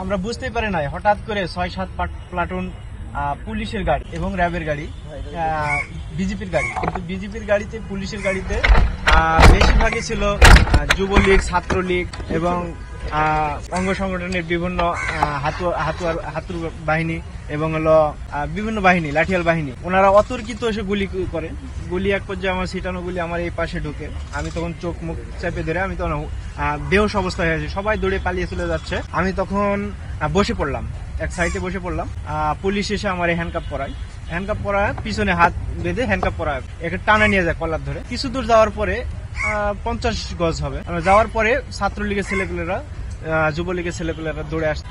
আমরা বুঝতেই পারি নাই, হঠাৎ করে ৬-৭ প্লাটুন পুলিশের গাড়ি এবং র্যাবের গাড়ি, বিজেপির গাড়ি, কিন্তু বিজেপির গাড়িতে পুলিশের গাড়িতে বেশিরভাগই ছিল যুবলীগ, ছাত্রলীগ এবং অঙ্গ সংগঠনের বিভিন্ন হাতুর বাহিনী এবং হলো বিভিন্ন বাহিনী, লাঠিয়াল বাহিনী। ওনারা অতর্কিত এসে গুলি করে। গুলি এক পর্যায়ে আমার ছিটানো গুলি আমার এই পাশে ঢুকে। আমি তখন চোখ মুখ চেপে ধরে আমি তখন বেহুশ অবস্থায় হয়েছে, সবাই দৌড়ে পালিয়ে চলে যাচ্ছে। আমি তখন বসে পড়লাম, এক সাইডে বসে পড়লাম। পুলিশ এসে আমার হ্যান্ডকাপ পরায়, পিছনে হাত বেঁধে হ্যান্ডকাপ পরায়, একে টানা নিয়ে যায় কলার ধরে। কিছু দূর যাওয়ার পরে 50 গজ হবে যাওয়ার পরে ছাত্রলীগের ছেলেপেলেরা, যুবলীগের ছেলেপেলেরা দৌড়ে আসে,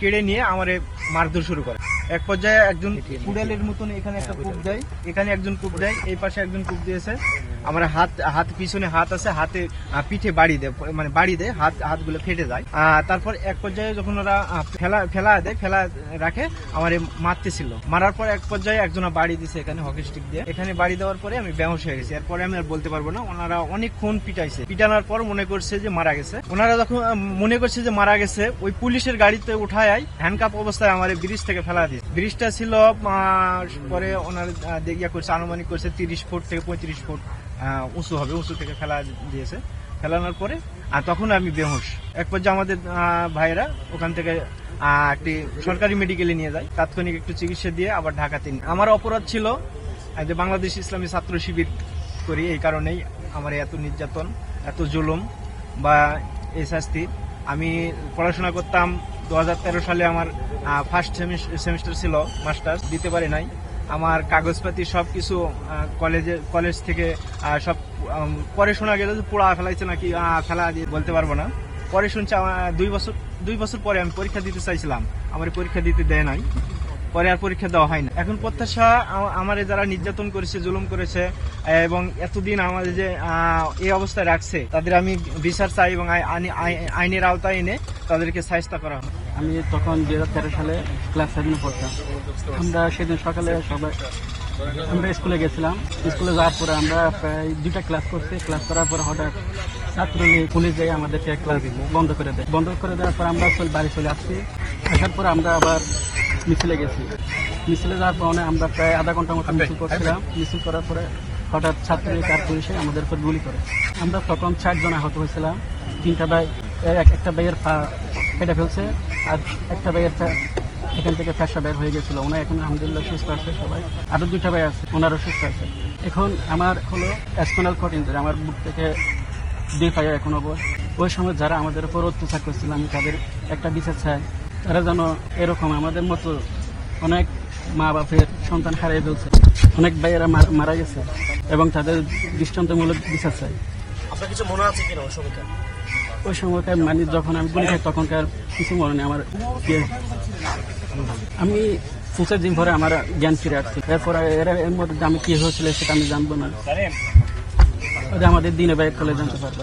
কেড়ে নিয়ে আমারে মারধর শুরু করে। এক পর্যায়ে একজন কুড়ালের মতন এখানে একটা কূপ দেয়, এখানে একজন কূপ দেয়, এই পাশে একজন কূপ দিয়েছে। আমার হাত পিছনে হাত আছে, হাতে পিঠে বাড়ি দেয়, হাতগুলো ফেটে যায়। তারপর এক পর্যায়ে যখন ওরা ফেলা রাখে আমার মারতেছিল। মারার পর এক পর্যায়ে একজনা বাড়ি দিছে এখানে হকি স্টিক দিয়ে। এখানে বাড়ি দেওয়ার পরে আমি বেহুশ হয়ে গেছি। এরপরে আমি আর বলতে পারবো না। ওনারা অনেকক্ষণ পিটানোর পর মনে করছে যে মারা গেছে। ওনারা যখন মনে করছে যে মারা গেছে, ওই পুলিশের গাড়িতে উঠায় হ্যান্ডকাপ অবস্থায় আমার ব্রিজ থেকে ফেলা দিয়েছে। ব্রিজটা ছিল পরে ওনার দেখিয়া করছে, আনুমানিক করছে 30 ফুট থেকে 35 ফুট উঁচু হবে, উঁচু থেকে ফেলা দিয়েছে। ফেলানোর পরে তখন আমি বেহুশ। এক পর্যায়ে আমাদের ভাইয়েরা ওখান থেকে একটি সরকারি মেডিকেলে নিয়ে যায়, তাৎক্ষণিক একটু চিকিৎসা দিয়ে আবার ঢাকাতে। আমার অপরাধ ছিল যে বাংলাদেশ ইসলামী ছাত্র শিবির করি, এই কারণেই আমার এত নির্যাতন, এত জুলুম বা এই শাস্তি। আমি পড়াশোনা করতাম 2013 সালে, আমার ফার্স্ট সেমিস্টার ছিল, মাস্টার্স দিতে পারি নাই। আমার কাগজপাতি সবকিছু কলেজ থেকে সব পরে শোনা গেল যে পোড়া ফেলাইছে নাকি, ফেলা দিয়ে বলতে পারবো না। পরে শুনছি 2 বছর পরে আমি পরীক্ষা দিতে চাইছিলাম, আমার পরীক্ষা দিতে দেয় নাই, পরে আর পরীক্ষা দেওয়া হয় না। এখন প্রত্যাশা, আমার যারা নির্যাতন করেছে, জুলুম করেছে এবং এতদিন আমাদের যে এই অবস্থায় রাখছে, তাদের আমি বিচার চাই এবং আইনের আওতায় এনে তাদেরকে শায়েস্তা করা হয়। আমি তখন 2013 সালে ক্লাস 7 পড়তাম। আমরা সেদিন সকালে সবাই আমরা স্কুলে গেছিলাম। স্কুলে যাওয়ার পরে আমরা প্রায় 2টা ক্লাস করছি। ক্লাস করার পরে হঠাৎ ছাত্রলীগ পুলিশ যাই আমাদেরকে ক্লাস বন্ধ করে দেওয়ার পর আমরা বাড়ি চলে আসছি। আসার পরে আমরা আবার মিছিলে গেছি। মিছিলে যাওয়ার পর আমরা প্রায় আধা ঘন্টার মতো মিছিল করছিলাম। মিছিল করার পরে হঠাৎ ছাত্রলীগ আর পুলিশে আমাদের উপর গুলি করে। আমরা তখন 4 জন আহত হয়েছিলাম। 3টা ভাই, একটা ভাইয়ের পা কেটে ফেলছে আর একটা ভাইয়ের এখান থেকে ফ্যাসা বের হয়ে গেছিল। ওনার এখন আলহামদুলিল্লাহ সুস্থ আছে সবাই। আরো 2টা ভাই আছে, ওনারও সুস্থ আছে। এখন আমার হলো স্পাইনাল কর্ড ইনজুরি, আমার বুক থেকে 2 পায়ে এখন অবস্থা। ওই সময় যারা আমাদের উপর অত্যাচার করছিল, আমি তাদের একটা বিচার চাই। তারা যেন এরকম আমাদের মতো অনেক মা বাপের সন্তান হারিয়ে ফেলছে, অনেক ভাইয়েরা মারা গেছে এবং তাদের দৃষ্টান্তমূলক বিচার চাই। আপনার কিছু মনে আছে কিনা ওই সময়কার যখন আমি গুলি খাই তখনকার কিছু মনে নেই আমার। আমি 2-4 দিন পরে আমার জ্ঞান ফিরে আসছে। এরপরে এর মধ্যে আমি কি হয়েছিল সেটা আমি জানবো না, আমাদের দিনে বাইরে চলে জানতে পারবো।